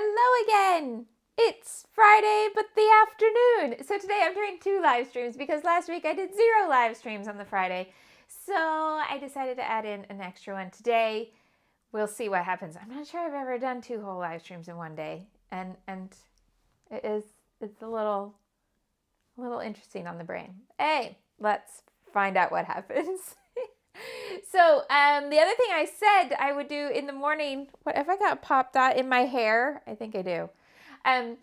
Hello again! It's Friday, but the afternoon. So today I'm doing 2 live streams because last week I did 0 live streams on the Friday. So I decided to add in an extra one today. We'll see what happens. I'm not sure I've ever done 2 whole live streams in one day. And it's a little interesting on the brain. Hey, let's find out what happens. So the other thing I said I would do in the morning, what if I got pop dot in my hair? I think I do. In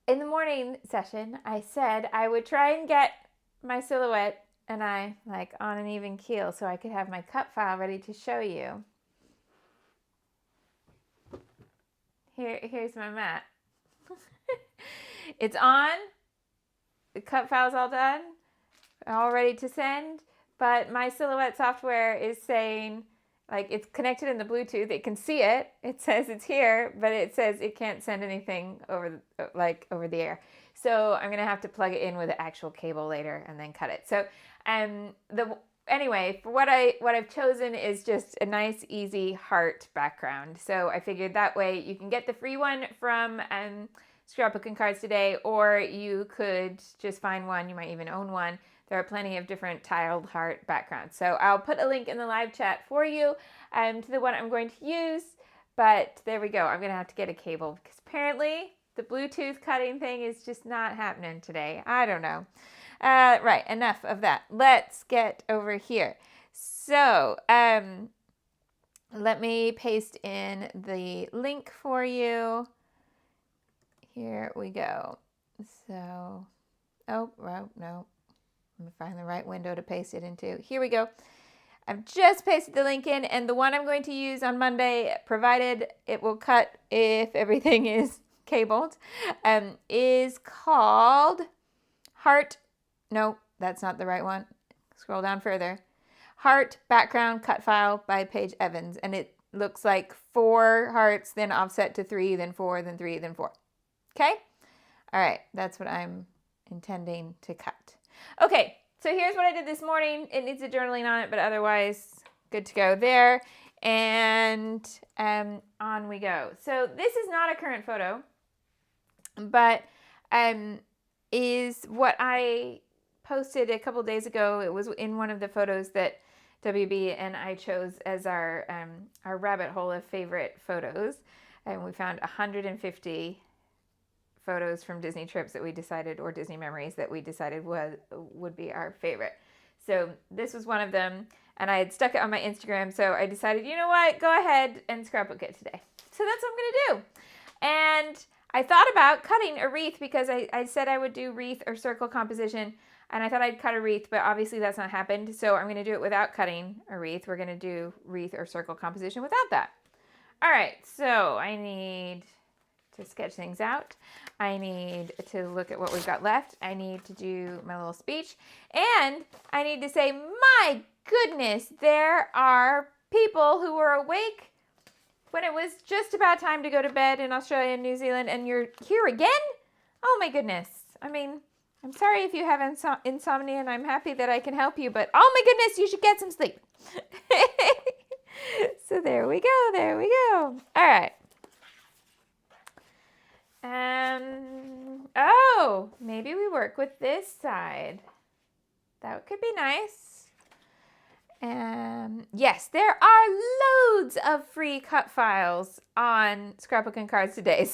the morning session, I said I would try and get my silhouette and I like on an even keel so I could have my cut file ready to show you. Here's my mat. It's on. The cut file's all done, all ready to send. But my silhouette software is saying, like, it's connected in the Bluetooth. It can see it. It says it's here, but it says it can't send anything over the air. So I'm gonna have to plug it in with an actual cable later and then cut it. So anyway, for what I've chosen is just a nice, easy heart background. So I figured that way you can get the free one from Scrapbooking Cards today, or you could just find one. You might even own one. There are plenty of different tiled heart backgrounds. So I'll put a link in the live chat for you to the one I'm going to use. But there we go. I'm going to have to get a cable because apparently the Bluetooth cutting thing is just not happening today. I don't know. Right, enough of that. Let's get over here. So let me paste in the link for you. Here we go. So, oh, well, no. Let me find the right window to paste it into. Here we go. I've just pasted the link in, and the one I'm going to use on Monday, provided it will cut if everything is cabled, is called Heart. No, that's not the right one. Scroll down further. Heart Background Cut File by Paige Evans, and it looks like 4 hearts, then offset to 3, then 4, then 3, then 4. Okay? All right, that's what I'm intending to cut. Okay, so here's what I did this morning. It needs a journaling on it, but otherwise good to go there. And on we go. So this is not a current photo, but is what I posted a couple days ago. It was in one of the photos that WB and I chose as our rabbit hole of favorite photos. And we found 150 photos from Disney trips that we decided, or Disney memories that we decided would be our favorite. So this was one of them, and I had stuck it on my Instagram, so I decided, you know what, go ahead and scrapbook it today. So that's what I'm gonna do. And I thought about cutting a wreath because I said I would do wreath or circle composition, and I thought I'd cut a wreath, but obviously that's not happened, so I'm gonna do it without cutting a wreath. We're gonna do wreath or circle composition without that. All right, so I need to sketch things out. I need to look at what we've got left. I need to do my little speech. And I need to say, my goodness, there are people who were awake when it was just about time to go to bed in Australia and New Zealand, and you're here again? Oh my goodness. I mean, I'm sorry if you have insomnia, and I'm happy that I can help you, but oh my goodness, you should get some sleep. So there we go, there we go. All right. Oh, maybe we work with this side. That could be nice. Yes, there are loads of free cut files on Scrapbooking Cards today.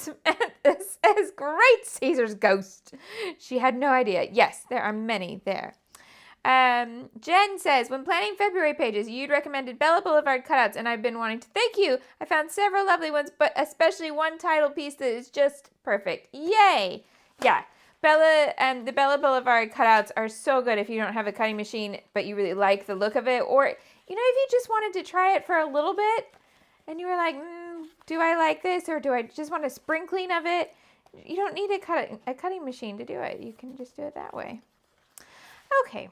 This says, great Caesar's ghost. She had no idea. Yes, there are many there. Jen says, when planning February pages, you'd recommended Bella Boulevard cutouts, and I've been wanting to thank you. I found several lovely ones, but especially one title piece that is just perfect. Yay! Yeah, the Bella Boulevard cutouts are so good if you don't have a cutting machine, but you really like the look of it, or, you know, if you just wanted to try it for a little bit, and you were like, do I like this, or do I just want a sprinkling of it? You don't need a cutting machine to do it. You can just do it that way. Okay.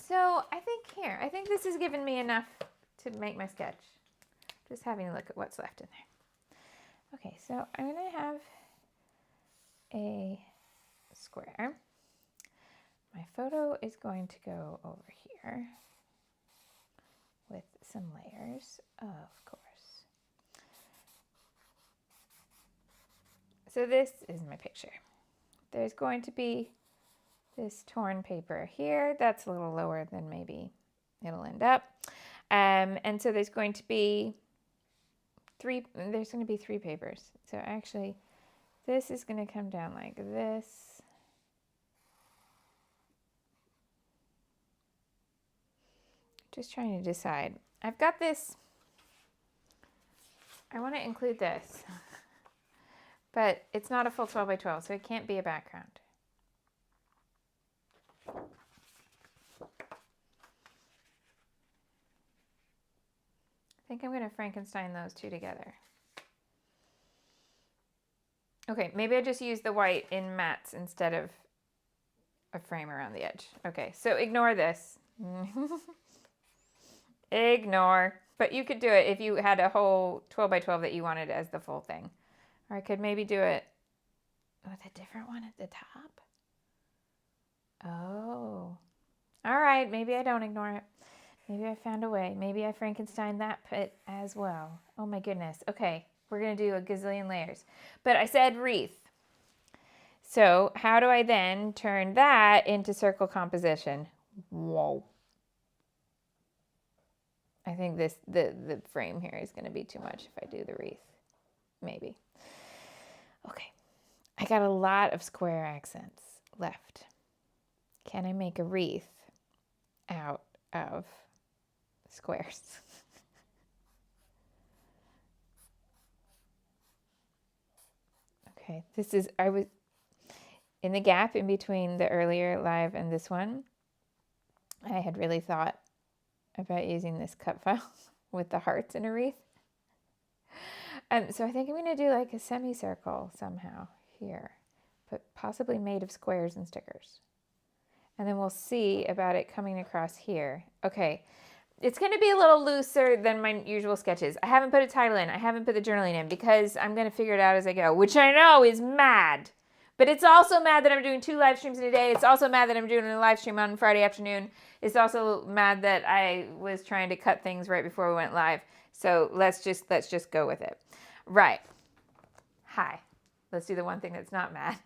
So I think this has given me enough to make my sketch. Just having a look at what's left in there. Okay, so I'm going to have a square. My photo is going to go over here with some layers, of course. So this is my picture. There's going to be this torn paper here. That's a little lower than maybe it'll end up. And so there's going to be three papers. So actually, this is going to come down like this. Just trying to decide. I've got this. I want to include this, but it's not a full 12 by 12, so it can't be a background. I think I'm going to Frankenstein those two together. Okay, maybe I just use the white in mats instead of a frame around the edge. Okay, so ignore this. Ignore. But you could do it if you had a whole 12 by 12 that you wanted as the full thing. Or I could maybe do it with a different one at the top. Oh. All right, maybe I don't ignore it. Maybe I found a way. Maybe I Frankenstein that pit as well. Oh my goodness. Okay, we're going to do a gazillion layers. But I said wreath. So how do I then turn that into circle composition? Whoa. I think the frame here is going to be too much if I do the wreath. Maybe. Okay. I got a lot of square accents left. Can I make a wreath out of squares? Okay. I was in the gap in between the earlier live and this one. I had really thought about using this cut file with the hearts in a wreath. So I think I'm going to do like a semicircle somehow here, but possibly made of squares and stickers. And then we'll see about it coming across here. Okay, it's going to be a little looser than my usual sketches. I haven't put a title in. I haven't put the journaling in because I'm going to figure it out as I go, which I know is mad. But it's also mad that I'm doing 2 live streams in a day. It's also mad that I'm doing a live stream on Friday afternoon. It's also mad that I was trying to cut things right before we went live. So let's just go with it. Right. Hi. Let's do the one thing that's not mad.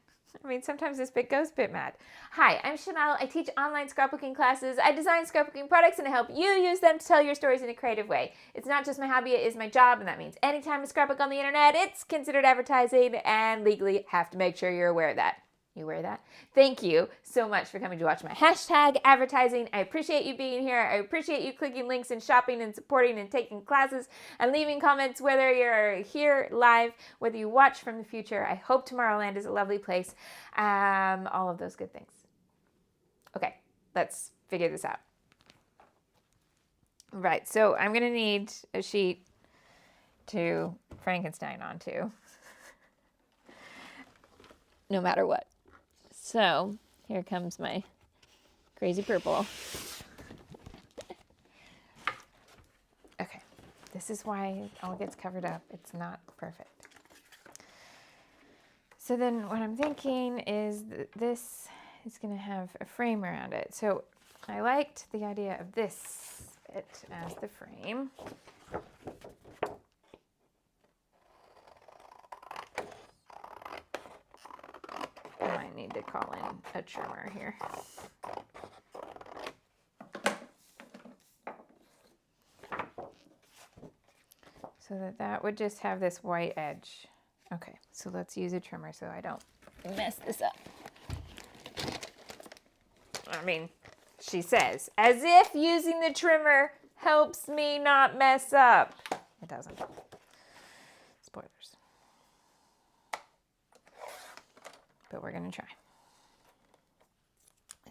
I mean, sometimes this bit goes a bit mad. Hi, I'm Shimelle. I teach online scrapbooking classes. I design scrapbooking products and I help you use them to tell your stories in a creative way. It's not just my hobby, it is my job, and that means anytime a scrapbook on the internet, it's considered advertising and legally have to make sure you're aware of that. You wear that? Thank you so much for coming to watch my hashtag advertising. I appreciate you being here. I appreciate you clicking links and shopping and supporting and taking classes and leaving comments, whether you're here live, whether you watch from the future. I hope Tomorrowland is a lovely place. All of those good things. Okay, let's figure this out. Right, so I'm going to need a sheet to Frankenstein onto, no matter what. So here comes my crazy purple. Okay, this is why it all gets covered up. It's not perfect. So then what I'm thinking is that this is going to have a frame around it. So I liked the idea of this bit as the frame. I might need to call in a trimmer here. So that would just have this white edge. Okay, so let's use a trimmer so I don't mess this up. I mean, she says, as if using the trimmer helps me not mess up. It doesn't. Spoilers. But we're going to try.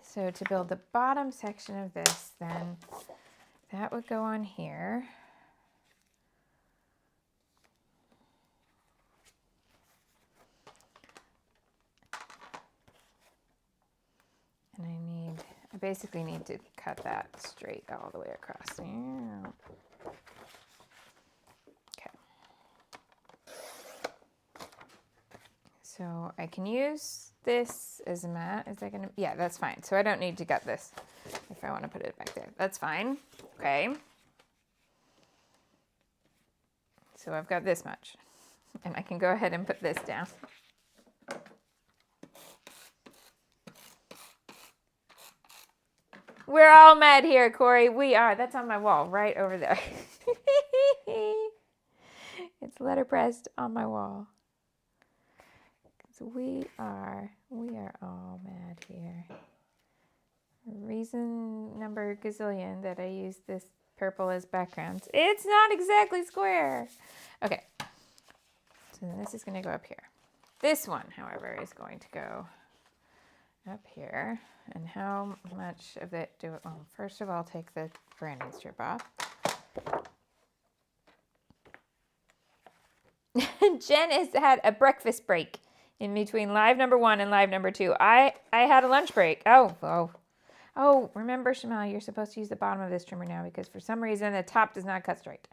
So to build the bottom section of this, then that would go on here. And I basically need to cut that straight all the way across. Okay. So I can use this as a mat. Is that gonna, yeah, that's fine. So I don't need to gut this if I want to put it back there. That's fine. Okay. So I've got this much. And I can go ahead and put this down. We're all mad here, Corey. We are. That's on my wall right over there. It's letterpressed on my wall. So we are all mad here. Reason number gazillion that I use this purple as background. It's not exactly square. Okay. So this is going to go up here. This one, however, is going to go up here. And how much of it do it? Well, first of all, take the branding strip off. Jen has had a breakfast break in between live number 1 and live number 2. I had a lunch break. Oh, remember, Shimelle, you're supposed to use the bottom of this trimmer now because for some reason the top does not cut straight.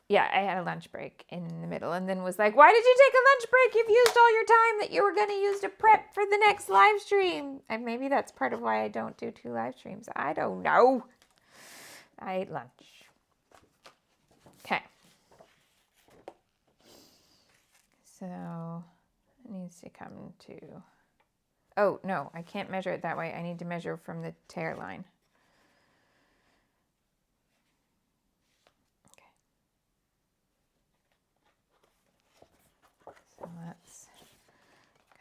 Yeah, I had a lunch break in the middle and then was like, why did you take a lunch break? You've used all your time that you were going to use to prep for the next live stream. And maybe that's part of why I don't do 2 live streams. I don't know. I ate lunch. Okay. So it needs to come to, oh no, I can't measure it that way. I need to measure from the tear line. Okay. So let's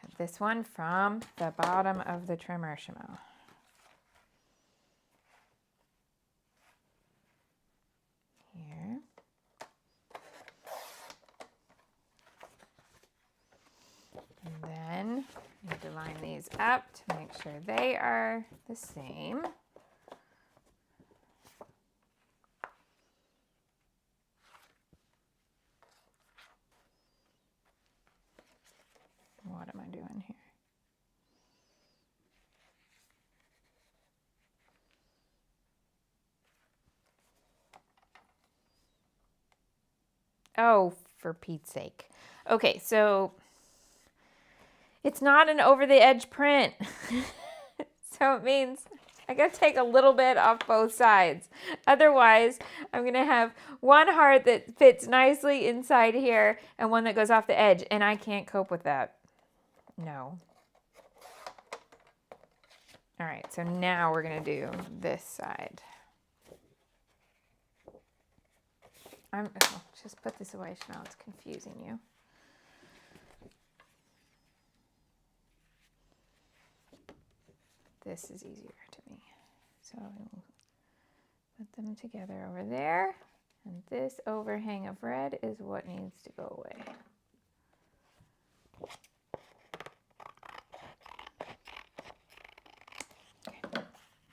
cut this one from the bottom of the trimmer, Shimelle. Here. And then I need to line these up to make sure they are the same. What am I doing here? Oh, for Pete's sake. Okay, so it's not an over-the-edge print. So it means I gotta take a little bit off both sides. Otherwise, I'm gonna have one heart that fits nicely inside here and one that goes off the edge, and I can't cope with that. No. All right, so now we're gonna do this side. Just put this away, Shimelle. It's confusing you. This is easier to me. So put them together over there. And this overhang of red is what needs to go away. Okay.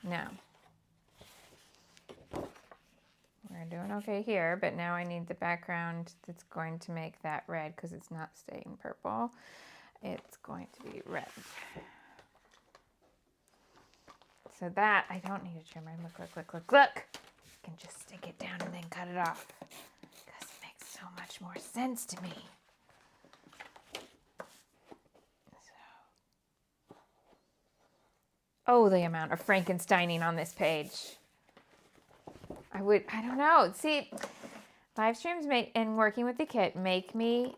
Now, we're doing okay here, but now I need the background that's going to make that red because it's not staying purple. It's going to be red. So that, I don't need a trimmer. Look. I can just stick it down and then cut it off. Because it makes so much more sense to me. So. Oh, the amount of Frankensteining on this page. I don't know. See, live streams and working with the kit make me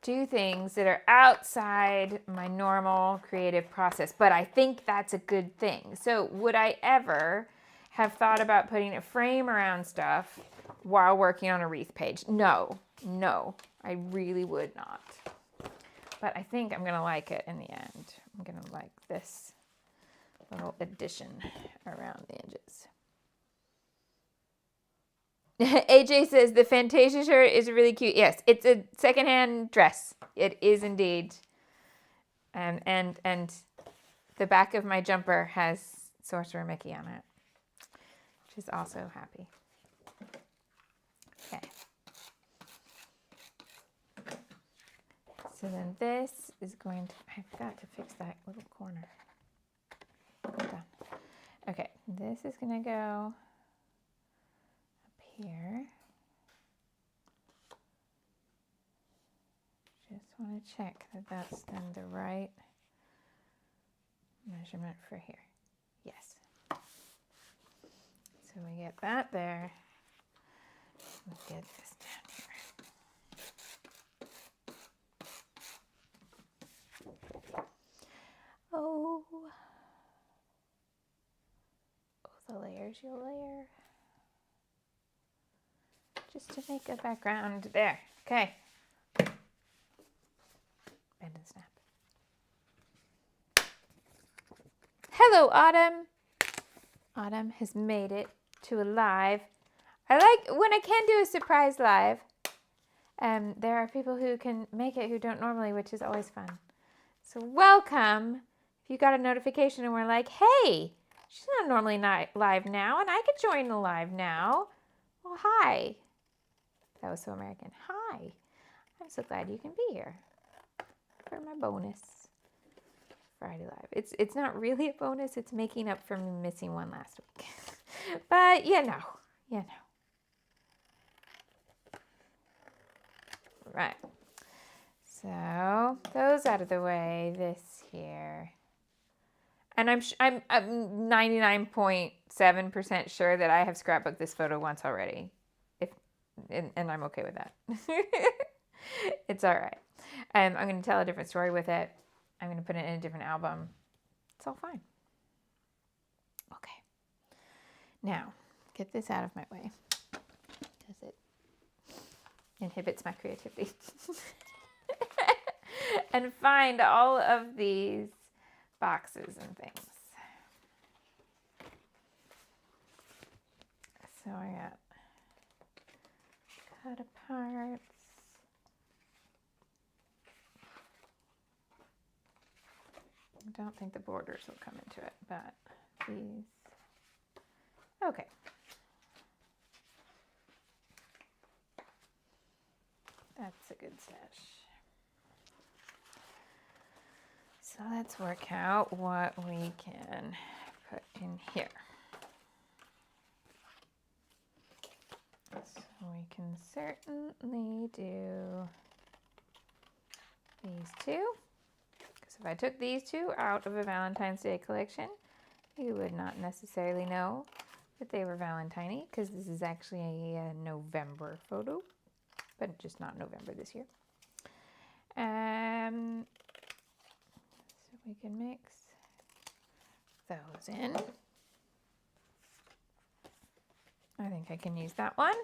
do things that are outside my normal creative process, but I think that's a good thing. So would I ever have thought about putting a frame around stuff while working on a wreath page? No, I really would not. But I think I'm gonna like it in the end. I'm gonna like this little addition around the edges. AJ says the Fantasia shirt is really cute. Yes, it's a secondhand dress. It is indeed. And the back of my jumper has Sorcerer Mickey on it, which is also happy. Okay. So then this is going to, I've got to fix that little corner. Done. Okay, this is going to go here. Just want to check that that's then the right measurement for here. Yes. So we get that there. We'll get this down here. Oh. There's your layer. Just to make a background there. Okay. Bend and snap. Hello, Autumn. Autumn has made it to a live. I like when I can do a surprise live. There are people who can make it who don't normally, which is always fun. So welcome. If you got a notification and we're like, hey, she's not normally live now, and I could join the live now. Well, hi. That was so American. Hi. I'm so glad you can be here for my bonus Friday live. It's not really a bonus. It's making up for me missing one last week. But you know. Right. So those out of the way. This here. And I'm 99.7% sure that I have scrapbooked this photo once already. And I'm okay with that. It's all right. I'm going to tell a different story with it. I'm going to put it in a different album. It's all fine. Okay. Now, get this out of my way. Because it inhibits my creativity. And find all of these boxes and things. So I got cut apart. I don't think the borders will come into it, but these. Okay. That's a good stash. So let's work out what we can put in here. So we can certainly do these two. Because if I took these two out of a Valentine's Day collection, you would not necessarily know that they were Valentine-y, because this is actually a November photo, but just not November this year. So we can mix those in. I think I can use that one.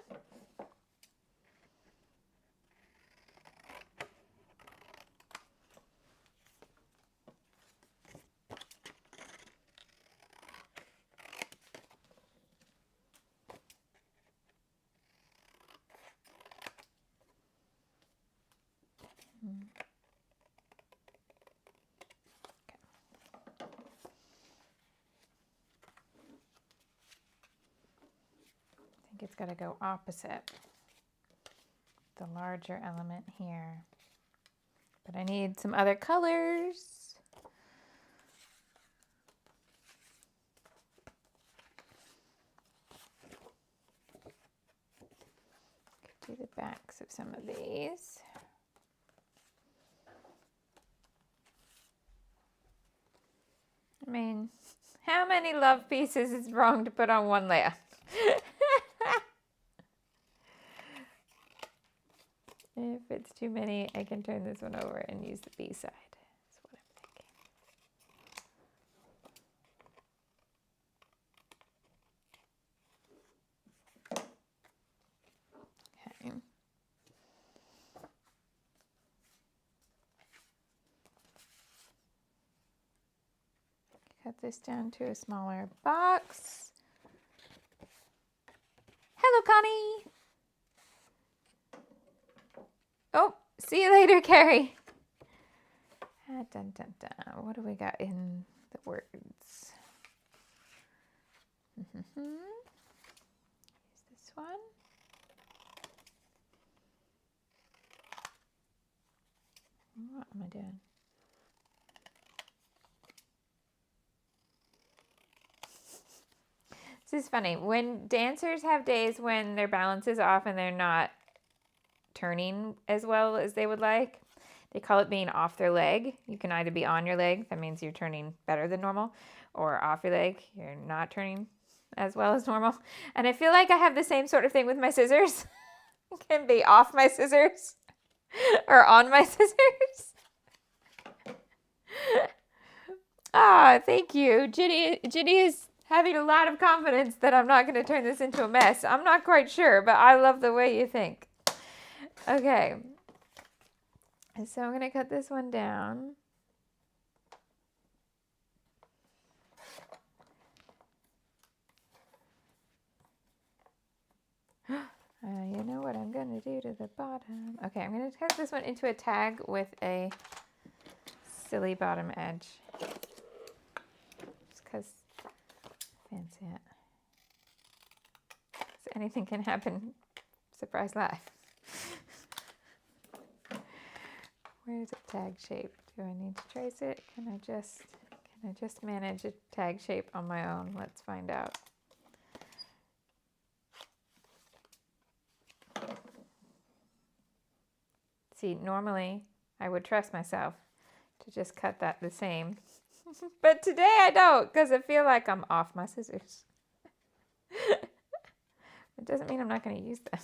It's got to go opposite the larger element here. But I need some other colors. Could do the backs of some of these. I mean, how many love pieces is wrong to put on one layer? If it's too many, I can turn this one over and use the B side. That's what I'm thinking. Okay. Cut this down to a smaller box. Hello, Connie. Oh, see you later, Carrie. Dun, dun, dun. What do we got in the words? Use this one. What am I doing? This is funny. When dancers have days when their balance is off and they're not turning as well as they would like, they call it being off their leg. You can either be on your leg, that means you're turning better than normal, or off your leg, you're not turning as well as normal. And I feel like I have the same sort of thing with my scissors. Can be off my scissors or on my scissors. Ah, thank you. Ginny having a lot of confidence that I'm not going to turn this into a mess. I'm not quite sure, but I love the way you think. Okay. And so I'm going to cut this one down. You know what I'm going to do to the bottom. Okay, I'm going to cut this one into a tag with a silly bottom edge. Just because I fancy it. So anything can happen. Surprise life. Where's a tag shape? Do I need to trace it? Can I just manage a tag shape on my own? Let's find out. See, normally I would trust myself to just cut that the same. But today I don't, because I feel like I'm off my scissors. It doesn't mean I'm not going to use them. I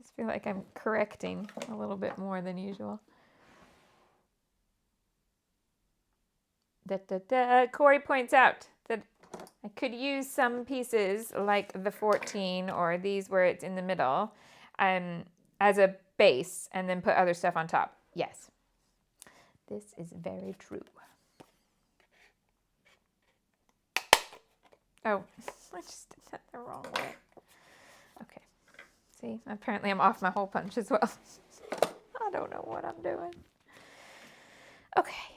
just feel like I'm correcting a little bit more than usual. Corey points out that I could use some pieces like the 14 or these where it's in the middle as a base and then put other stuff on top. Yes, this is very true. Oh, I just did that the wrong way. Okay, see, apparently I'm off my hole punch as well. I don't know what I'm doing. Okay,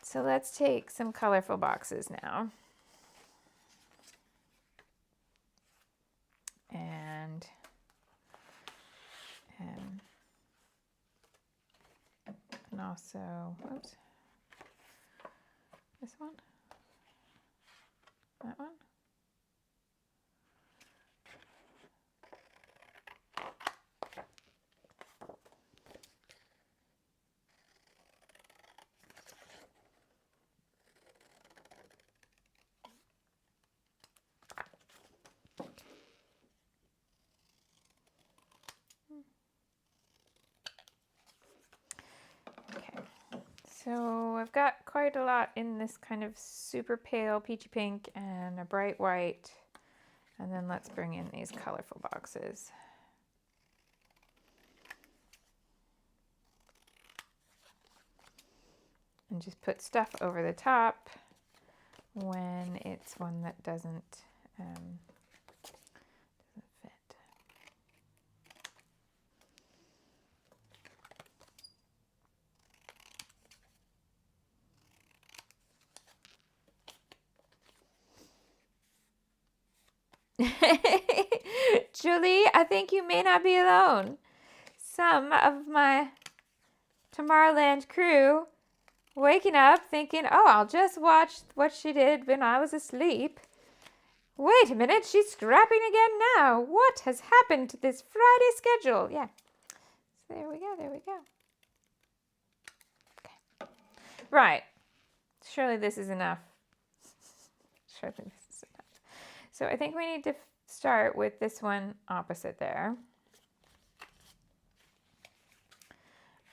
so let's take some colorful boxes now. And also, oops, this one, that one. So I've got quite a lot in this kind of super pale peachy pink and a bright white. And then let's bring in these colorful boxes. And just put stuff over the top when it's one that doesn't fit. Julie, I think you may not be alone. Some of my Tomorrowland crew waking up thinking, oh, I'll just watch what she did when I was asleep. Wait a minute, she's scrapping again now. What has happened to this Friday schedule? Yeah. So there we go, there we go. Okay. Right. Surely this is enough. Surely this is enough. So I think we need to start with this one opposite there.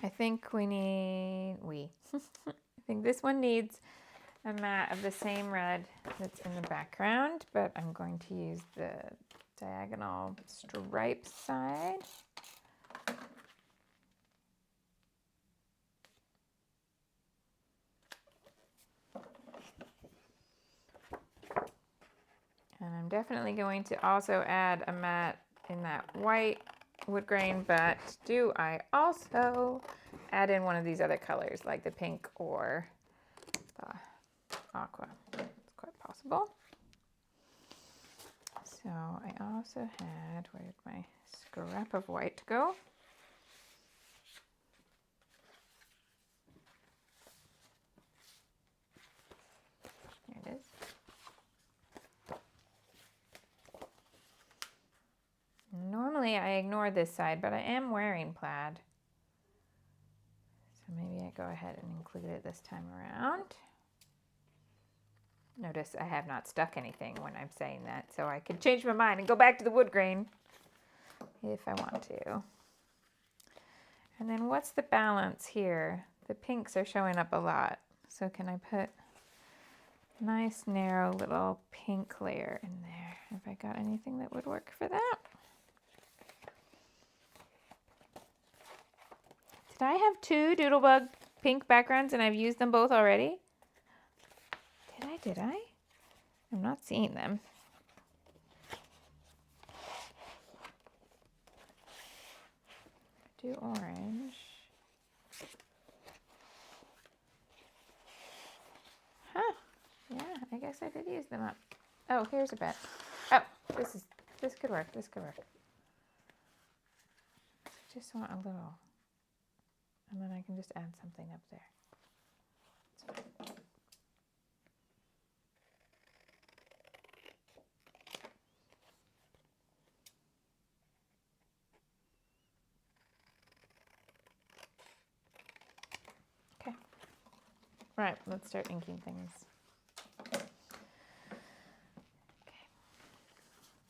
I think I think this one needs a mat of the same red that's in the background, but I'm going to use the diagonal stripe side. And I'm definitely going to also add a mat in that white wood grain, but do I also add in one of these other colors like the pink or the aqua? It's quite possible. So I also had, where did my scrap of white go? There it is. Normally I ignore this side, but I am wearing plaid. So maybe I go ahead and include it this time around. Notice I have not stuck anything when I'm saying that, so I can change my mind and go back to the wood grain if I want to. And then what's the balance here? The pinks are showing up a lot. So can I put Nice narrow little pink layer in there. Have I got anything that would work for that? Did I have 2 Doodlebug pink backgrounds and I've used them both already? Did I? I'm not seeing them. Do orange. Huh. Yeah, I guess I did use them up. Oh, here's a bit. Oh, this could work. This could work. Just want a little. And then I can just add something up there. Okay. Right, let's start inking things. Okay.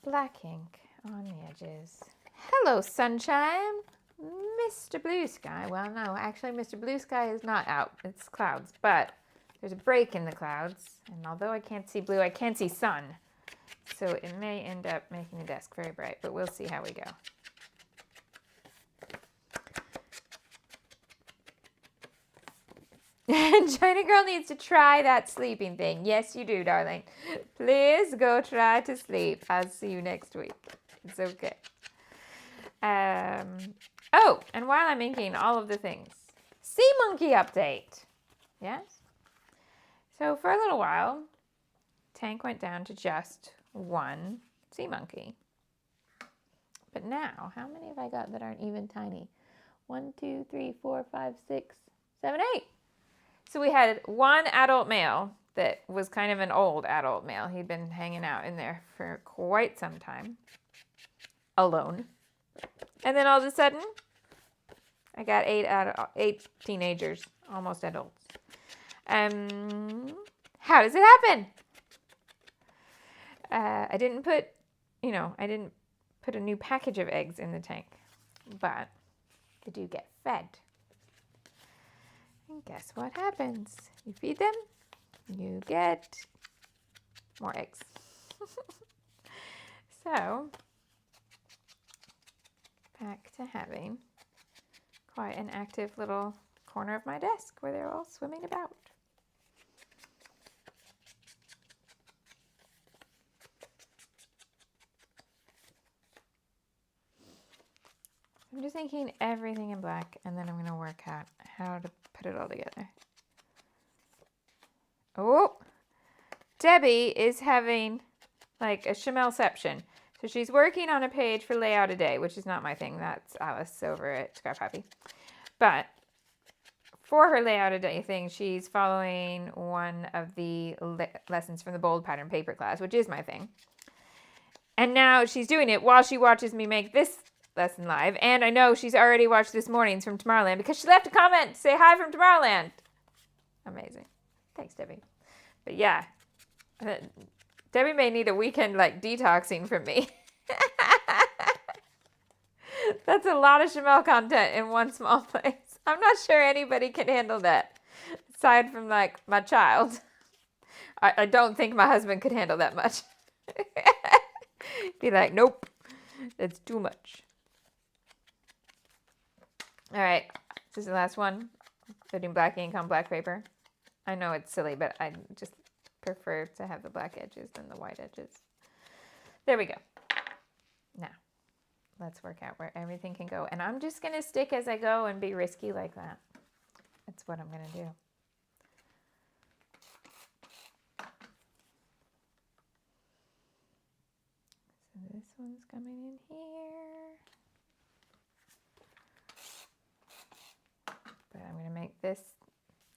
Black ink on the edges. Hello, sunshine. Mr. Blue Sky. Well, no, actually, Mr. Blue Sky is not out. It's clouds, but there's a break in the clouds. And although I can't see blue, I can see sun. So it may end up making the desk very bright, but we'll see how we go. China Girl needs to try that sleeping thing. Yes, you do, darling. Please go try to sleep. I'll see you next week. It's okay. Oh, and while I'm inking all of the things, Sea Monkey update. Yes? So for a little while, tank went down to just 1 sea monkey. But now, how many have I got that aren't even tiny? 1, 2, 3, 4, 5, 6, 7, 8. So we had 1 adult male that was kind of an old adult male. He'd been hanging out in there for quite some time, alone. And then all of a sudden, I got 8 teenagers, almost adults. How does it happen? I didn't put a new package of eggs in the tank, but they do get fed. And guess what happens? You feed them, you get more eggs. So, back to having quite an active little corner of my desk where they're all swimming about. I'm just inking everything in black, and then I'm going to work out how to put it all together. Oh, Debbie is having like a Shimelle-ception. So she's working on a page for Layout a Day, which is not my thing. That's Alice over at Scrap Happy. But for her Layout a Day thing, she's following one of the lessons from the Bold Pattern Paper class, which is my thing. And now she's doing it while she watches me make this lesson live. And I know she's already watched this morning's from Tomorrowland because she left a comment to say hi from Tomorrowland. Amazing. Thanks, Debbie. But yeah, Debbie may need a weekend like detoxing from me. That's a lot of Shimelle content in one small place. I'm not sure anybody can handle that aside from like my child. I don't think my husband could handle that much. Be like, nope, that's too much. All right, this is the last one. Putting black ink on black paper. I know it's silly, but I just prefer to have the black edges than the white edges. There we go. Now, let's work out where everything can go. And I'm just going to stick as I go and be risky like that. That's what I'm going to do. So this one's coming in here. But I'm going to make this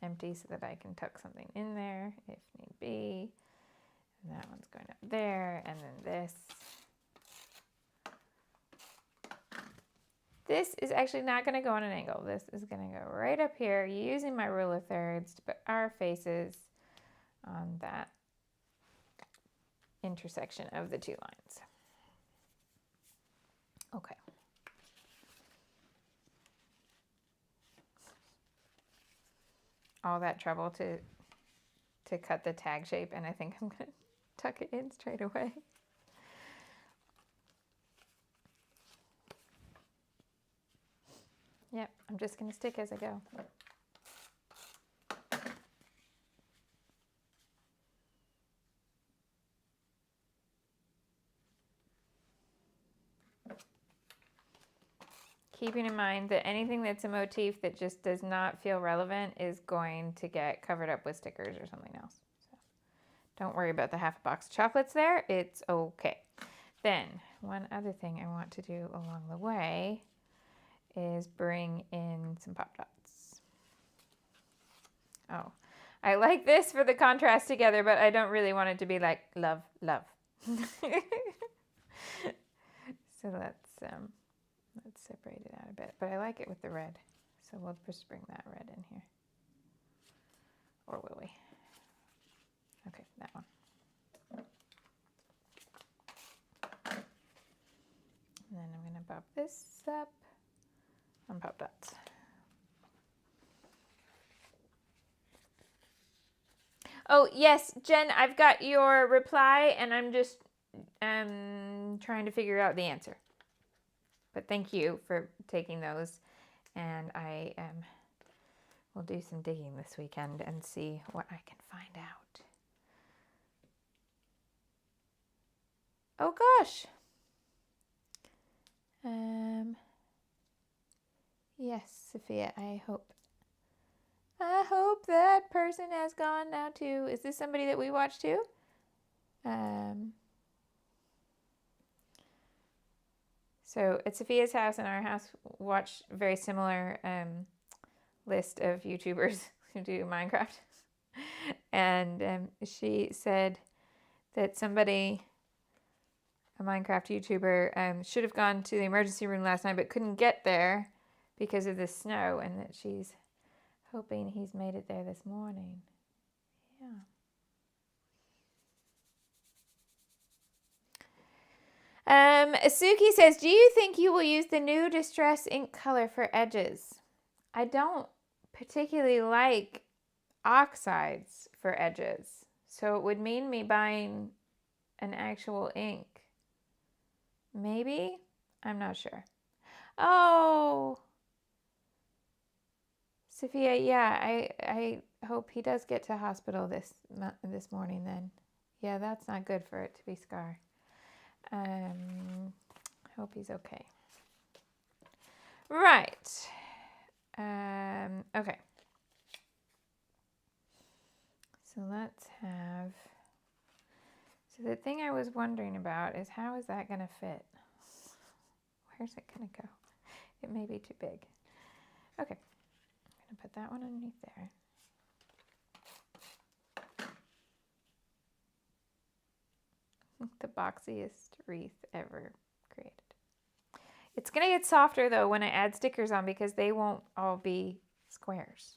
empty so that I can tuck something in there if need be. And that one's going up there, and then this. This is actually not going to go on an angle. This is going to go right up here using my rule of thirds to put our faces on that intersection of the 2 lines. Okay. All that trouble to to cut the tag shape, and I think I'm going to tuck it in straight away. Yep, I'm just going to stick as I go. Keeping in mind that anything that's a motif that just does not feel relevant is going to get covered up with stickers or something else. So don't worry about the half a box of chocolates there. It's okay. Then one other thing I want to do along the way is bring in some pop dots. Oh, I like this for the contrast together, but I don't really want it to be like love, love. So let's separate it out a bit, but I like it with the red. So we'll just bring that red in here. Or will we? Okay, that one. And then I'm going to pop this up on pop dots. Oh, yes, Jen, I've got your reply, and I'm just trying to figure out the answer. But thank you for taking those, and I will do some digging this weekend and see what I can find out. Oh, gosh. Yes, Sophia, I hope that person has gone now too. Is this somebody that we watch too? So at Sophia's house and our house, watch very similar list of YouTubers who do Minecraft. And she said that somebody, a Minecraft YouTuber, should have gone to the emergency room last night but couldn't get there because of the snow, and that she's hoping he's made it there this morning. Yeah. Suki says, do you think you will use the new Distress ink color for edges? I don't particularly like oxides for edges, so it would mean me buying an actual ink. Maybe? I'm not sure. Oh, Sophia, yeah, I hope he does get to hospital this morning then. Yeah, that's not good for it to be scar. Hope he's okay. Right. Okay. So let's have... So the thing I was wondering about is how is that going to fit? Where's it going to go? It may be too big. Okay. I'm going to put that one underneath there. The boxiest wreath ever created. It's going to get softer though when I add stickers on because they won't all be squares.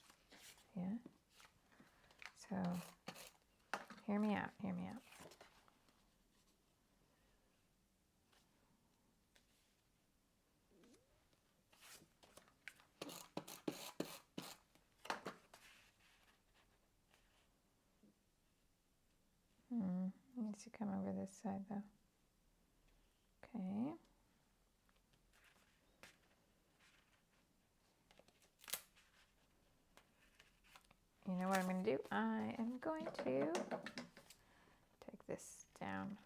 Yeah. So hear me out, hear me out. Needs to come over this side though. Okay. You know what I'm going to do? I am going to take this down.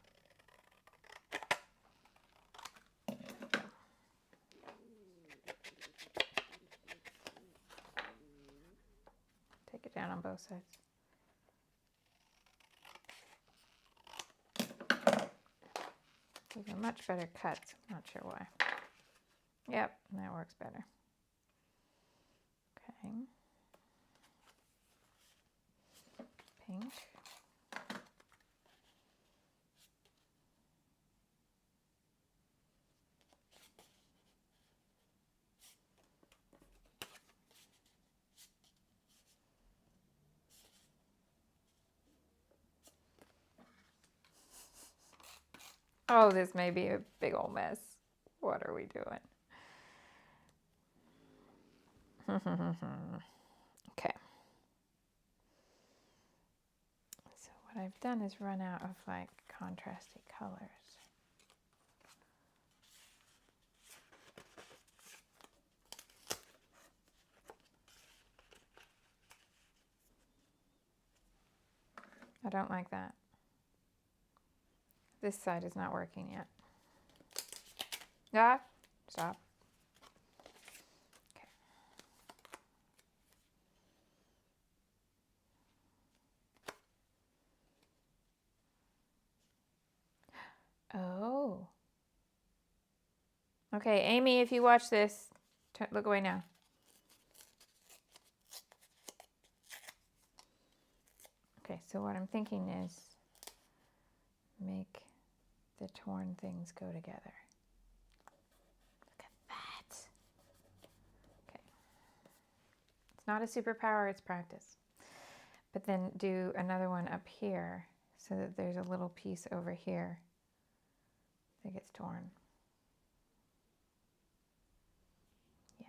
Take it down on both sides. These are much better cuts. I'm not sure why. Yep, that works better. Okay. Pink. Oh, this may be a big old mess. What are we doing? Okay. what I've done is run out of like contrasty colors. I don't like that. This side is not working yet. Ah, stop. Okay. Oh. Okay, Amy, if you watch this, look away now. Okay, so what I'm thinking is make the torn things go together. Look at that. Okay. It's not a superpower, it's practice. But then do another one up here so that there's a little piece over here that gets torn. Yeah.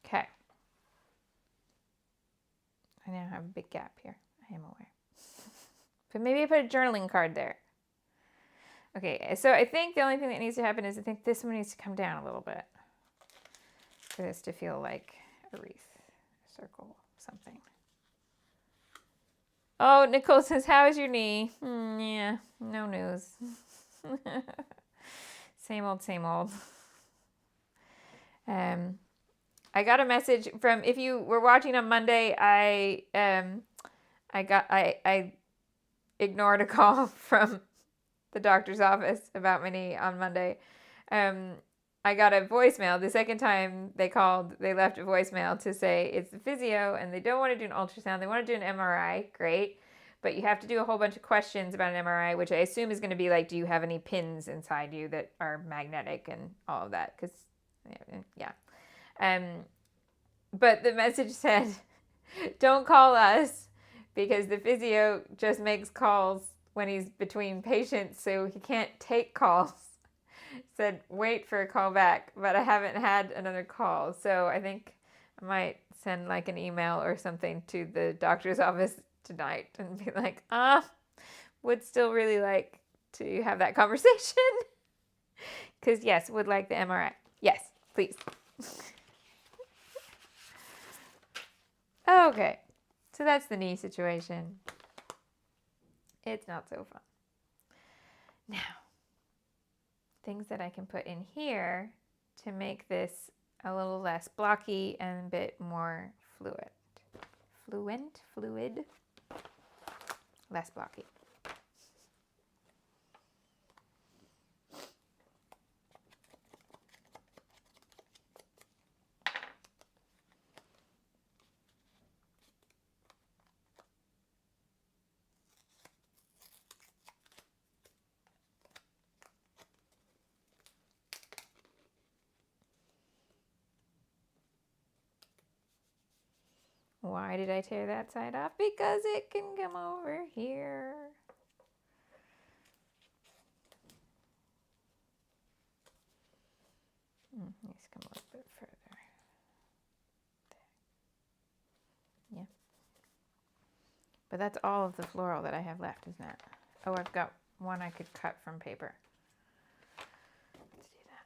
Okay. I now have a big gap here. I am aware. But maybe I put a journaling card there. Okay, so I think the only thing that needs to happen is I think this one needs to come down a little bit for this to feel like a wreath, a circle, something. Oh, Nicole says, how is your knee? Yeah, no news. Same old, same old. I got a message from, if you were watching on Monday, I ignored a call from the doctor's office about my knee on Monday. I got a voicemail. The second time they called, they left a voicemail to say it's the physio and they don't want to do an ultrasound. They want to do an MRI. Great. But you have to do a whole bunch of questions about an MRI, which I assume is going to be like, do you have any pins inside you that are magnetic and all of that? Because, yeah. But the message said, don't call us because the physio just makes calls when he's between patients, so he can't take calls. Said, wait for a call back, but I haven't had another call. So I think I might send like an email or something to the doctor's office tonight and be like, would still really like to have that conversation. Because yes, would like the MRI. Yes, please. Okay, so that's the knee situation. It's not so fun. Now, things that I can put in here to make this a little less blocky and a bit more fluid. Fluid, less blocky. Why did I tear that side off? Because it can come over here. Let's come a little bit further. There. Yeah. But that's all of the floral that I have left, isn't it? Oh, I've got one I could cut from paper. Let's do that.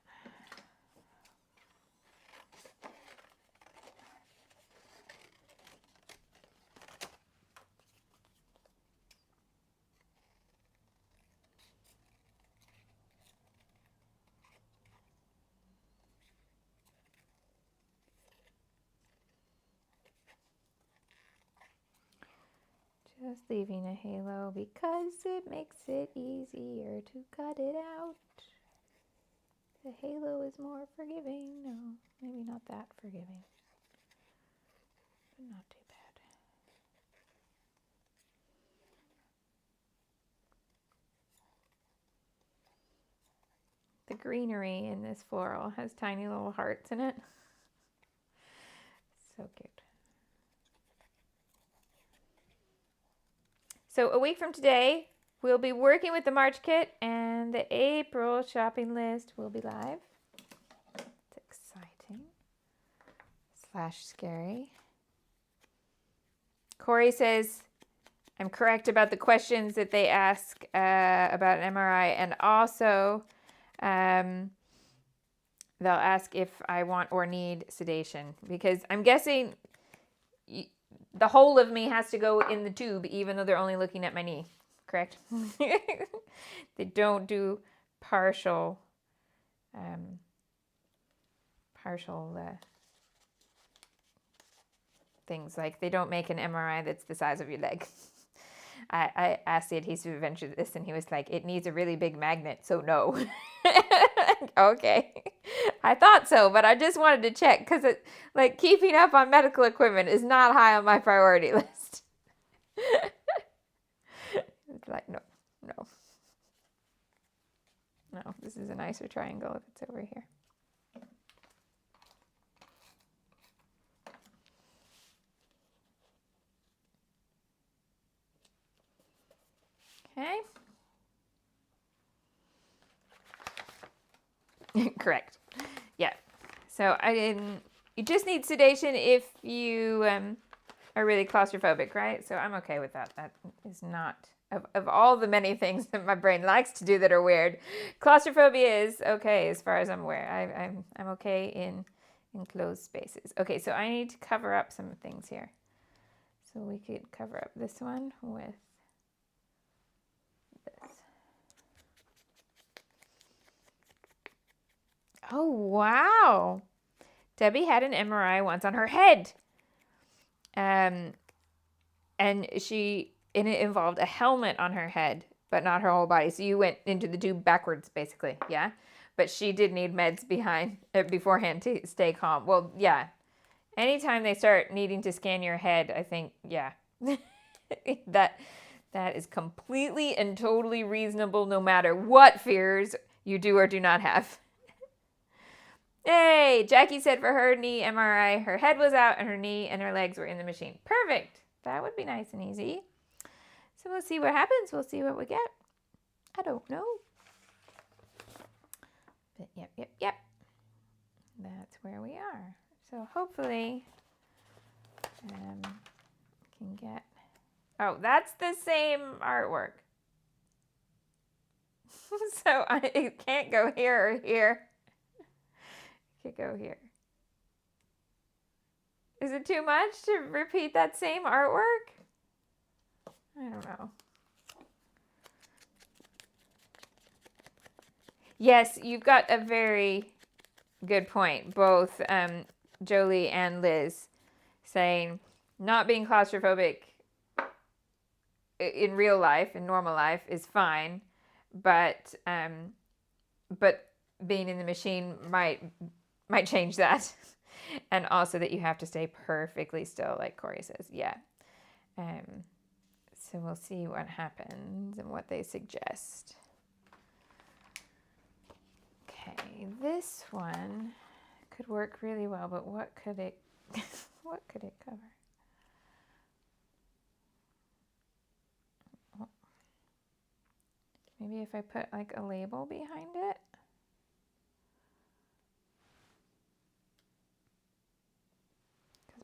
Just leaving a halo because it makes it easier to cut it out. The halo is more forgiving. No, maybe not that forgiving, but not too bad. The greenery in this floral has tiny little hearts in it. So cute. So a week from today, we'll be working with the March kit, and the April shopping list will be live. It's exciting / scary. Corey says, I'm correct about the questions that they ask about an MRI, and also they'll ask if I want or need sedation, because I'm guessing the whole of me has to go in the tube, even though they're only looking at my knee, correct? They don't do partial things. Like, they don't make an MRI that's the size of your leg. I asked the adhesive adventure this, and he was like, it needs a really big magnet, so no. Okay. I thought so, but I just wanted to check, because it, like, keeping up on medical equipment is not high on my priority list. It's like, no. No, this is a nicer triangle if it's over here. Okay. Correct. Yeah. So you just need sedation if you are really claustrophobic, right? So I'm okay with that. That is not, of all the many things that my brain likes to do that are weird, claustrophobia is okay as far as I'm aware. I'm okay in enclosed spaces. Okay, so I need to cover up some things here. So we could cover up this one with this. Oh, wow. Debbie had an MRI once on her head. And it involved a helmet on her head, but not her whole body. So you went into the tube backwards, basically. Yeah. But she did need meds beforehand to stay calm. Well, yeah. Anytime they start needing to scan your head, I think, yeah, that is completely and totally reasonable, no matter what fears you do or do not have. Hey, Jackie said for her knee MRI, her head was out and her knee and her legs were in the machine. Perfect. That would be nice and easy. So we'll see what happens. We'll see what we get. I don't know. But yep. That's where we are. So hopefully can get... Oh, that's the same artwork. So it can't go here or here. Could go here. Is it too much to repeat that same artwork? I don't know. Yes, you've got a very good point. Both Jolie and Liz saying not being claustrophobic in real life, in normal life, is fine, but being in the machine might change that. And also that you have to stay perfectly still, like Corey says. Yeah. So we'll see what happens and what they suggest. Okay, this one could work really well, but what could it cover? Oh. Maybe if I put like a label behind it.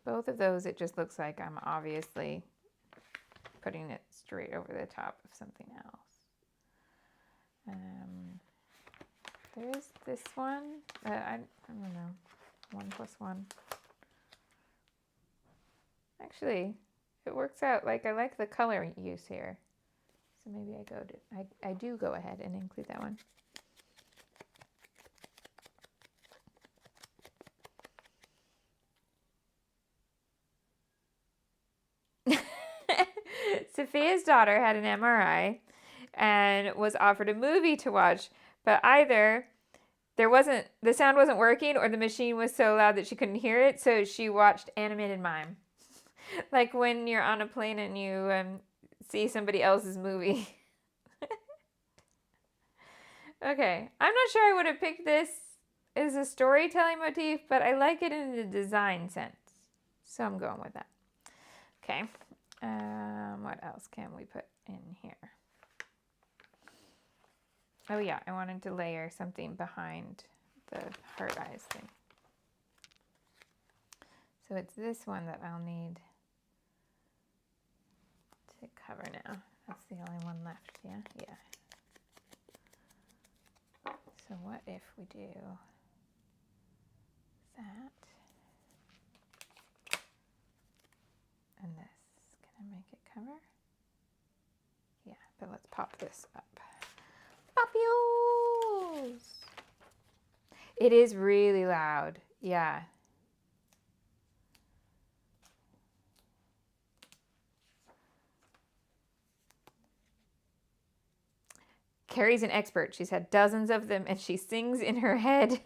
Both of those, it just looks like I'm obviously putting it straight over the top of something else. There is this one. I don't know. 1 + 1. Actually, it works out. Like, I like the color use here. So maybe I do go ahead and include that one. Sophia's daughter had an MRI and was offered a movie to watch, but either the sound wasn't working or the machine was so loud that she couldn't hear it, so she watched animated mime. Like when you're on a plane and you see somebody else's movie. Okay, I'm not sure I would have picked this as a storytelling motif, but I like it in the design sense, so I'm going with that. Okay. What else can we put in here? Oh yeah, I wanted to layer something behind the heart eyes thing. So it's this one that I'll need to cover now. That's the only one left, yeah? Yeah. So what if we do that and this? Can I make it cover? Yeah, but let's pop this up. Papios! It is really loud, yeah. Carrie's an expert. She's had dozens of them and she sings in her head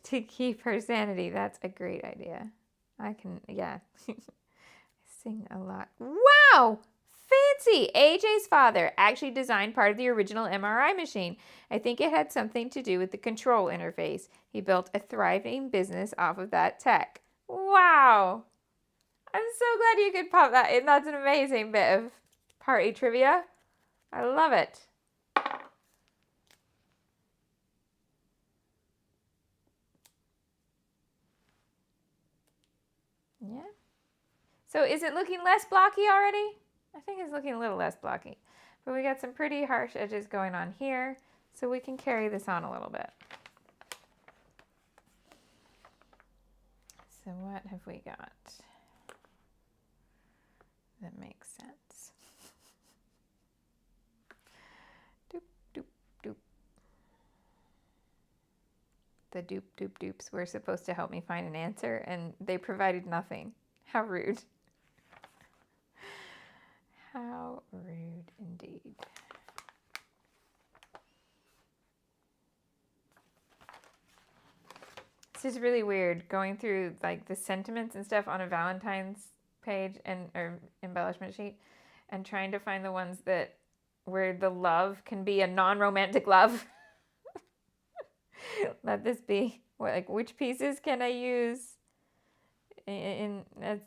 to keep her sanity. That's a great idea. I can, yeah. Sing a lot. Wow! Fancy! AJ's father actually designed part of the original MRI machine. I think it had something to do with the control interface. He built a thriving business off of that tech. Wow! I'm so glad you could pop that in. That's an amazing bit of party trivia. I love it. Yeah. So is it looking less blocky already? I think it's looking a little less blocky. But we got some pretty harsh edges going on here, so we can carry this on a little bit. So what have we got that makes sense? Doop, doop, doop. The doop, doop, doops were supposed to help me find an answer, and they provided nothing. How rude. How rude indeed. This is really weird going through like the sentiments and stuff on a Valentine's page and or embellishment sheet and trying to find the ones that where the love can be a non-romantic love. Let this be. What, like, which pieces can I use in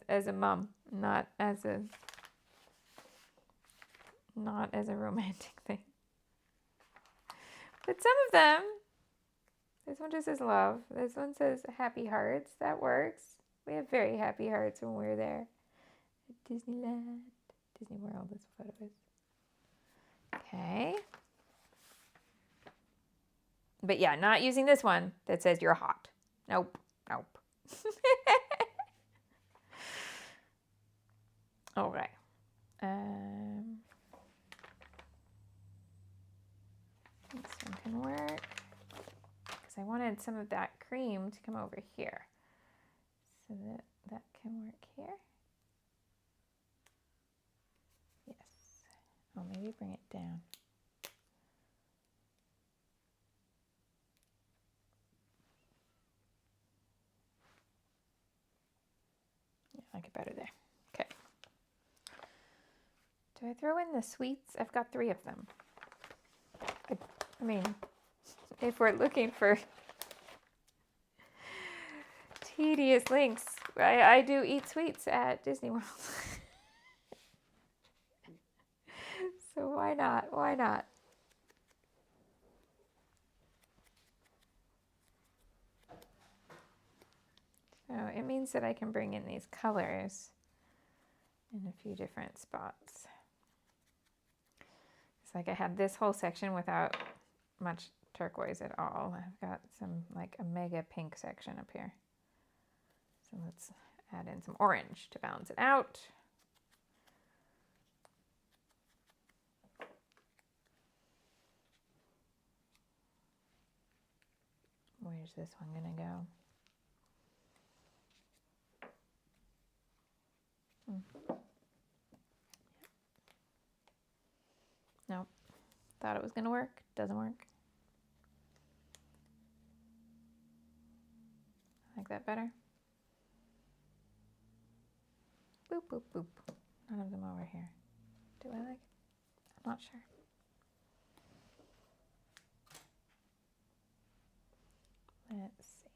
as a mom, not as a romantic thing. But some of them, this one just says love. This one says happy hearts. That works. We have very happy hearts when we're there at Disneyland, Disney World. This photo is. Okay. But yeah, not using this one that says you're hot. Nope. Nope. Okay. This one can work because I wanted some of that cream to come over here so that can work here. Yes. Oh, maybe bring it down. Yeah, I like it better there. Okay. Do I throw in the sweets? I've got 3 of them. I mean, if we're looking for tedious links, I do eat sweets at Disney World. So why not? Why not? So it means that I can bring in these colors in a few different spots. It's like I had this whole section without much turquoise at all. I've got some like a mega pink section up here. So let's add in some orange to balance it out. Where's this one gonna go? Nope. Thought it was gonna work. Doesn't work. I like that better. Boop, boop, boop. None of them over here. Do I like it? I'm not sure. Let's see.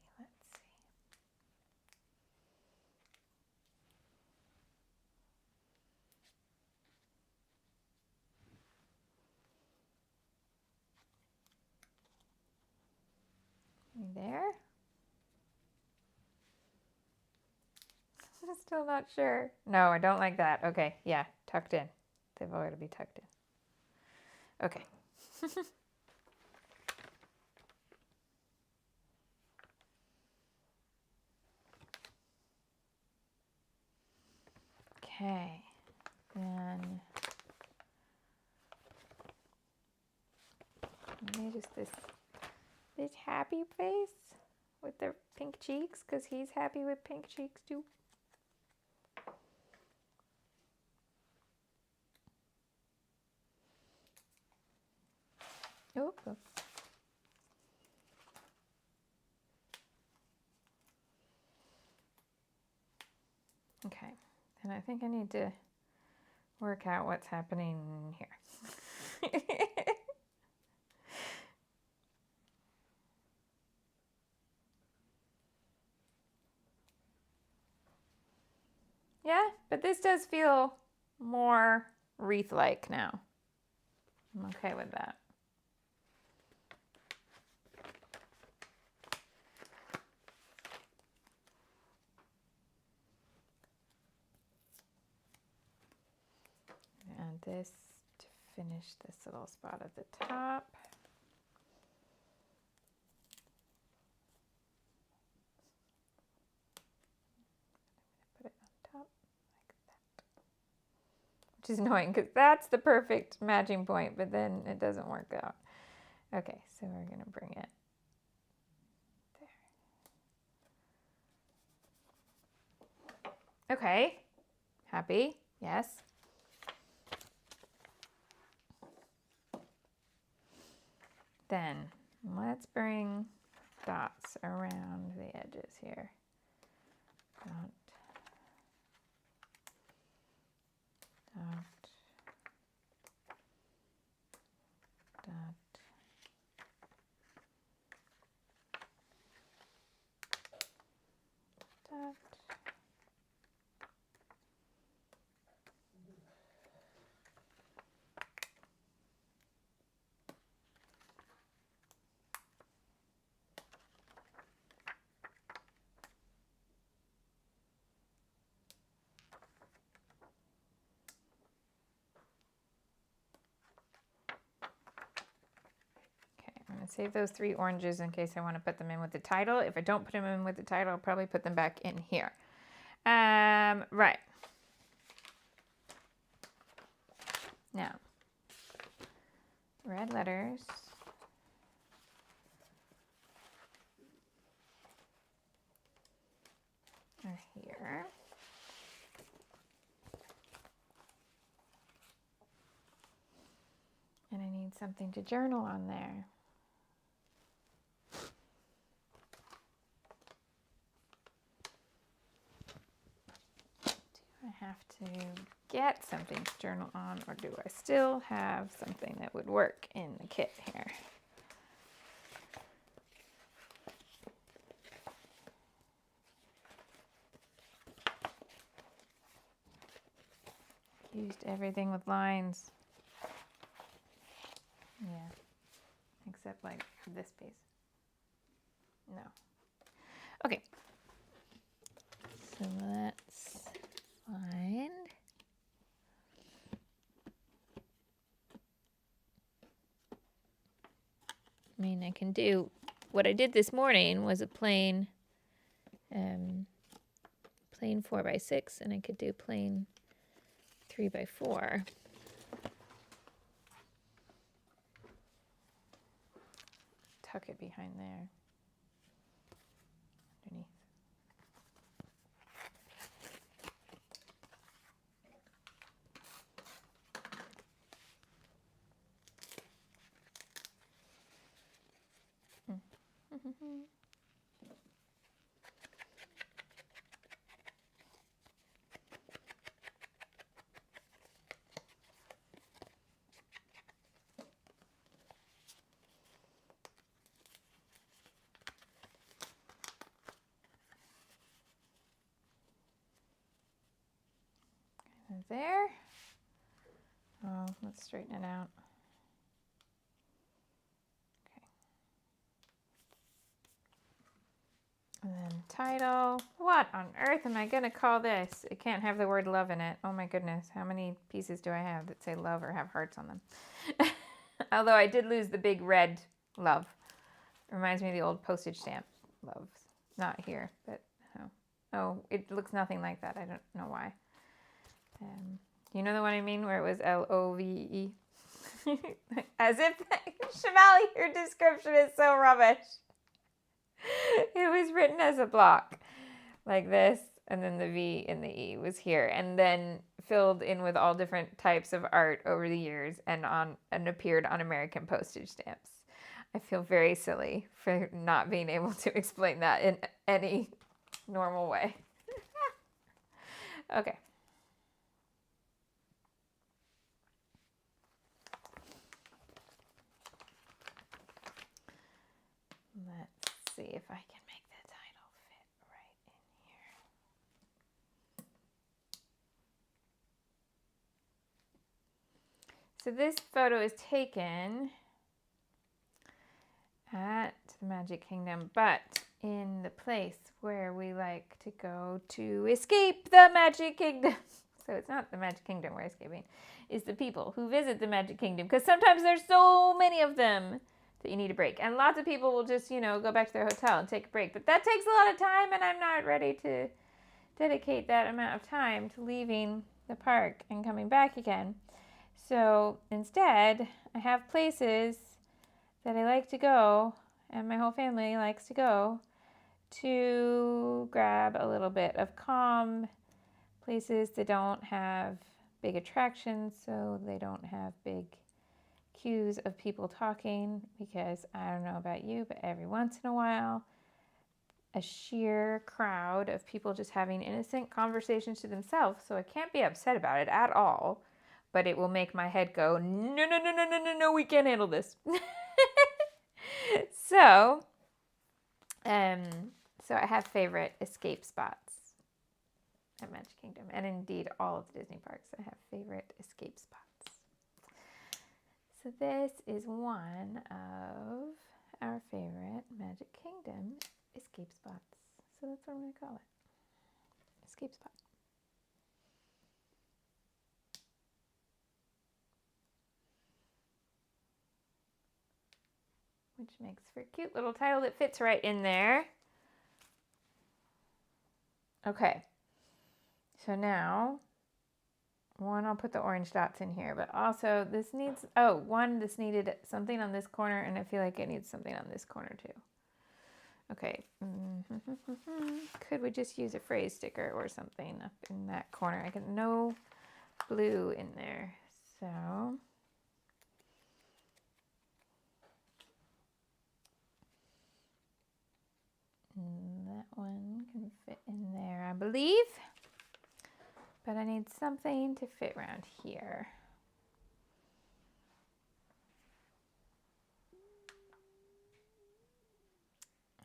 Still not sure. No, I don't like that. Okay, yeah, tucked in. They've all got to be tucked in. Okay. Okay, then maybe just this happy face with their pink cheeks, because he's happy with pink cheeks too. Oh. Okay, and I think I need to work out what's happening here. Yeah, but this does feel more wreath-like now. I'm okay with that. And this to finish this little spot at the top. Put it on top like that. Which is annoying because that's the perfect matching point, but then it doesn't work out. Okay, so we're going to bring it there. Okay, happy, yes. Then let's bring dots around the edges here. Dot, dot, dot, dot. Save those 3 oranges in case I want to put them in with the title. If I don't put them in with the title, I'll probably put them back in here. Right. Now, red letters. Are here. And I need something to journal on there. I have to get something to journal on, or do I still have something that would work in the kit here? Used everything with lines. Yeah, except like this piece. No. Okay. So let's find. I mean, I can do what I did this morning was a plain 4x6, and I could do plain 3x4. Tuck it behind there. Underneath. There. Oh, let's straighten it out. Okay. And then title. What on earth am I going to call this? It can't have the word love in it. Oh my goodness. How many pieces do I have that say love or have hearts on them? Although I did lose the big red love. Reminds me of the old postage stamp love. Not here, but oh, it looks nothing like that. I don't know why. You know the one I mean where it was LOVE? As if, Shimelle, your description is so rubbish. It was written as a block like this, and then the V and the E was here, and then filled in with all different types of art over the years and appeared on American postage stamps. I feel very silly for not being able to explain that in any normal way. Okay. Let's see if I can make the title fit right in here. So this photo is taken at the Magic Kingdom, but in the place where we like to go to escape the Magic Kingdom. So it's not the Magic Kingdom we're escaping. It's the people who visit the Magic Kingdom, because sometimes there's so many of them that you need a break. And lots of people will just, go back to their hotel and take a break. But that takes a lot of time, and I'm not ready to dedicate that amount of time to leaving the park and coming back again. So instead, I have places that I like to go, and my whole family likes to go, to grab a little bit of calm, places that don't have big attractions, so they don't have big queues of people talking, because I don't know about you, but every once in a while, a sheer crowd of people just having innocent conversations to themselves, so I can't be upset about it at all, but it will make my head go, no, we can't handle this. So I have favorite escape spots at Magic Kingdom, and indeed all of the Disney parks. I have favorite escape spots. So this is one of our favorite Magic Kingdom escape spots. So that's what I'm going to call it. Escape spot. Which makes for a cute little title that fits right in there. Okay. So now, I'll put the orange dots in here, but also this needs, this needed something on this corner, and I feel like it needs something on this corner too. Okay. Could we just use a phrase sticker or something up in that corner? I got no blue in there, so that one can fit in there, I believe. But I need something to fit around here.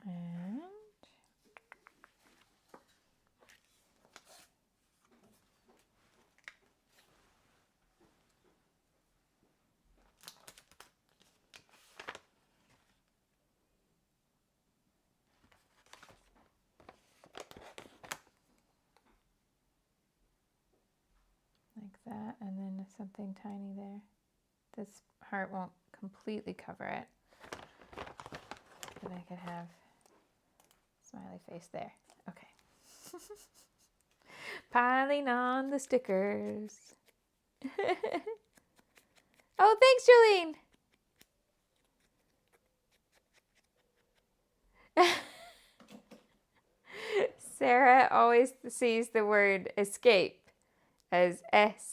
And like that, and then something tiny there. This heart won't completely cover it, but I could have smiley face there. Okay. Piling on the stickers. Oh, thanks, Jolene. Sarah always sees the word escape as escape.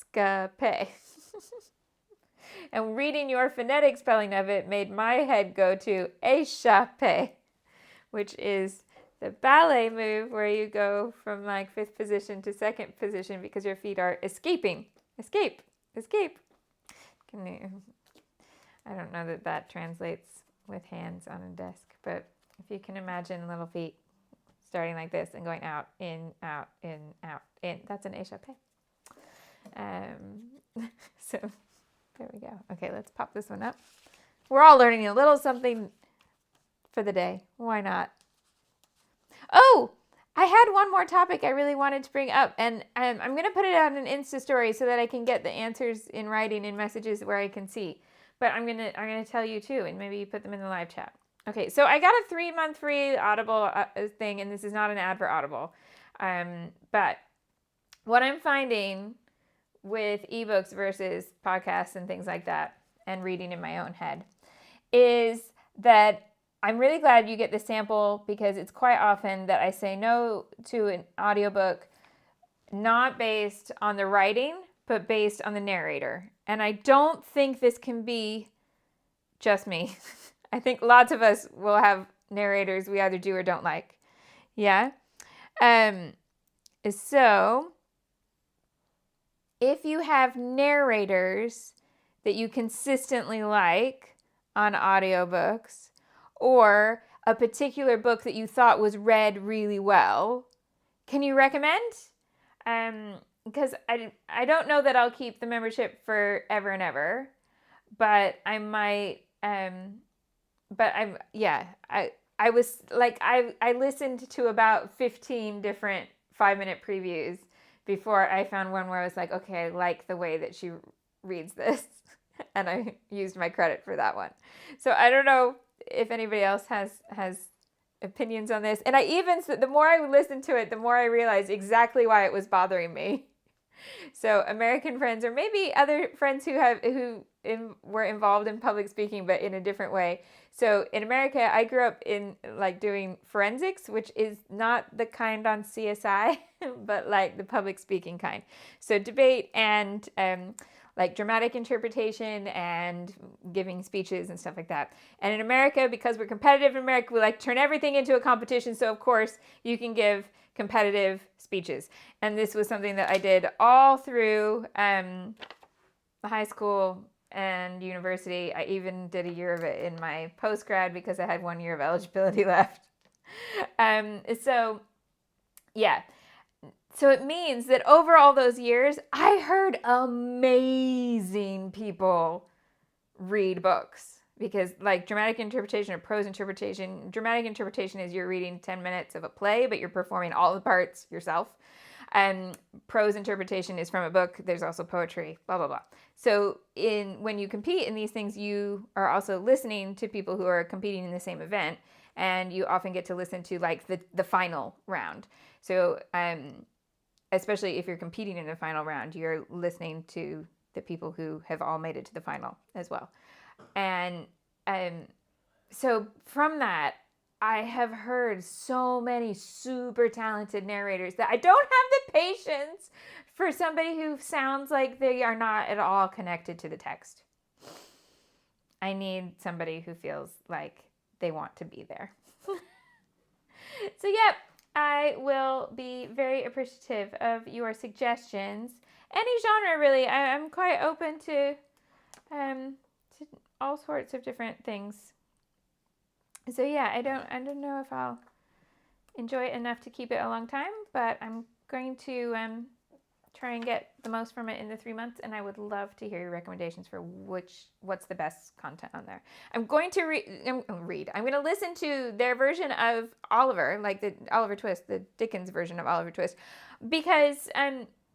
And reading your phonetic spelling of it made my head go to échappé, which is the ballet move where you go from like 5th position to 2nd position because your feet are escaping. Escape. Escape. I don't know that that translates with hands on a desk, but if you can imagine little feet starting like this and going out, in, out, in, that's an échappé. So there we go. Okay, let's pop this one up. We're all learning a little something for the day. Why not? Oh, I had one more topic I really wanted to bring up, and I'm going to put it on an Insta story so that I can get the answers in writing in messages where I can see. But I'm gonna tell you too, and maybe you put them in the live chat. Okay, so I got a 3-month free Audible thing, and this is not an ad for Audible. But what I'm finding with ebooks versus podcasts and things like that, and reading in my own head, is that I'm really glad you get the sample, because it's quite often that I say no to an audiobook not based on the writing, but based on the narrator. And I don't think this can be just me. I think lots of us will have narrators we either do or don't like. Yeah? So, if you have narrators that you consistently like on audiobooks, or a particular book that you thought was read really well, can you recommend? Because I don't know that I'll keep the membership forever and ever, but I might. But I was like, I listened to about 15 different 5-minute previews before I found one where I was like, okay, I like the way that she reads this, and I used my credit for that one. So I don't know if anybody else has opinions on this. And the more I listened to it, the more I realized exactly why it was bothering me. So American friends, or maybe other friends who were involved in public speaking, but in a different way. So in America, I grew up in like doing forensics, which is not the kind on CSI, but like the public speaking kind. So debate and like dramatic interpretation and giving speeches and stuff like that. And in America, because we're competitive in America, we like turn everything into a competition. So of course you can give competitive speeches. And this was something that I did all through high school and university. I even did a year of it in my post-grad because I had 1 year of eligibility left. So it means that over all those years, I heard amazing people read books. Because like dramatic interpretation or prose interpretation, dramatic interpretation is you're reading 10 minutes of a play, but you're performing all the parts yourself. And prose interpretation is from a book. There's also poetry, blah, blah, blah. So when you compete in these things, you are also listening to people who are competing in the same event. And you often get to listen to like the final round. So especially if you're competing in the final round, you're listening to the people who have all made it to the final as well. And so from that, I have heard so many super talented narrators that I don't have the patience for somebody who sounds like they are not at all connected to the text. I need somebody who feels like they want to be there. So, I will be very appreciative of your suggestions. Any genre, really. I'm quite open to all sorts of different things. So I don't know if I'll enjoy it enough to keep it a long time, but I'm going to try and get the most from it in the 3 months, and I would love to hear your recommendations for what's the best content on there. I'm going to I'm going to listen to their version of Oliver, like the Oliver Twist, the Dickens version of Oliver Twist, because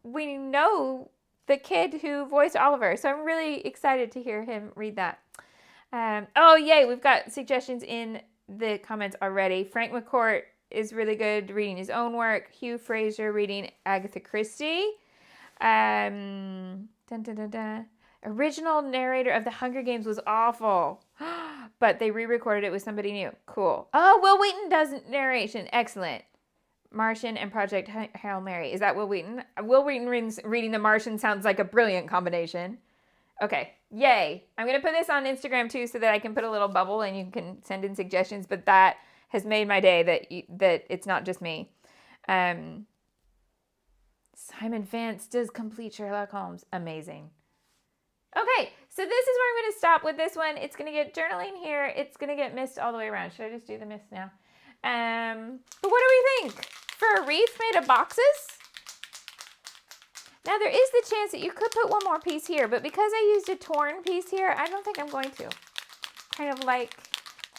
we know the kid who voiced Oliver, so I'm really excited to hear him read that. Oh yay, we've got suggestions in the comments already. Frank McCourt is really good reading his own work. Hugh Fraser reading Agatha Christie. Original narrator of The Hunger Games was awful, but they re-recorded it with somebody new. Cool. Oh, Will Wheaton does narration. Excellent. Martian and Project Hail Mary. Is that Will Wheaton? Will Wheaton reading The Martian sounds like a brilliant combination. Okay, yay. I'm going to put this on Instagram too so that I can put a little bubble and you can send in suggestions, but that has made my day that it's not just me. Simon Vance does complete Sherlock Holmes. Amazing. Okay, so this is where I'm going to stop with this one. It's going to get journaling here. It's going to get mist all the way around. Should I just do the mist now? But what do we think? For a wreath made of boxes? Now there is the chance that you could put one more piece here, but because I used a torn piece here, I don't think I'm going to. Kind of like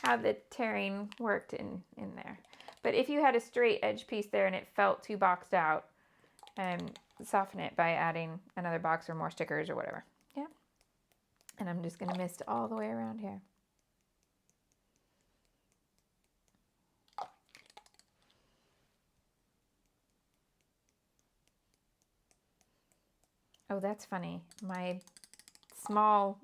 how the tearing worked in there. But if you had a straight edge piece there and it felt too boxed out, soften it by adding another box or more stickers or whatever. Yeah. And I'm just going to mist all the way around here. Oh, that's funny. My small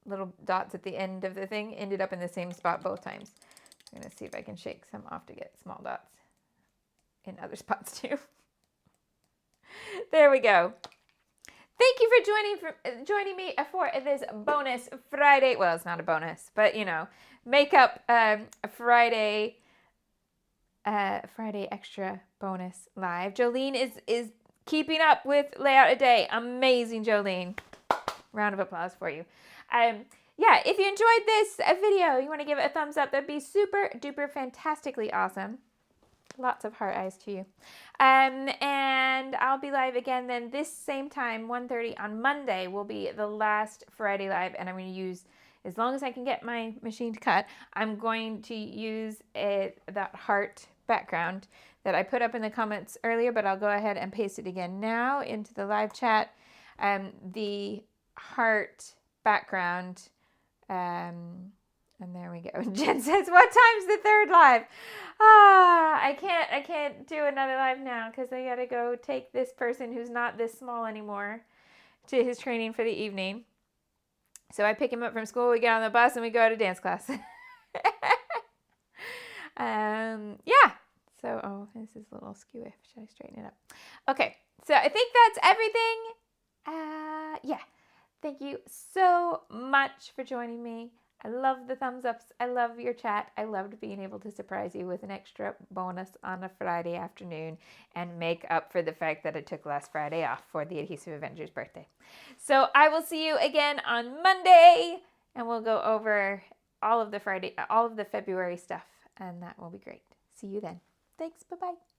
little dots at the end of the thing ended up in the same spot both times. I'm going to see if I can shake some off to get small dots in other spots too. There we go. Thank you for joining me for this bonus Friday. Well, it's not a bonus, but you know, makeup Friday extra bonus live. Jolene is keeping up with layout a day. Amazing, Jolene. Round of applause for you. Yeah, if you enjoyed this video, you want to give it a thumbs up. That'd be super duper fantastically awesome. Lots of heart eyes to you. And I'll be live again then this same time, 1:30 on Monday will be the last Friday live. And I'm going to use, as long as I can get my machine to cut, I'm going to use that heart background that I put up in the comments earlier, but I'll go ahead and paste it again now into the live chat. The heart background, and there we go. Jen says, what time's the third live? I can't do another live now because I gotta go take this person who's not this small anymore to his training for the evening. So I pick him up from school, we get on the bus, and we go to dance class. Yeah. So, oh, this is a little skewy. Should I straighten it up? Okay. So I think that's everything. Yeah. Thank you so much for joining me. I love the thumbs ups. I love your chat. I loved being able to surprise you with an extra bonus on a Friday afternoon and make up for the fact that I took last Friday off for the Adhesive Avengers birthday. So I will see you again on Monday, and we'll go over all of the February stuff, and that will be great. See you then. Thanks. Bye-bye.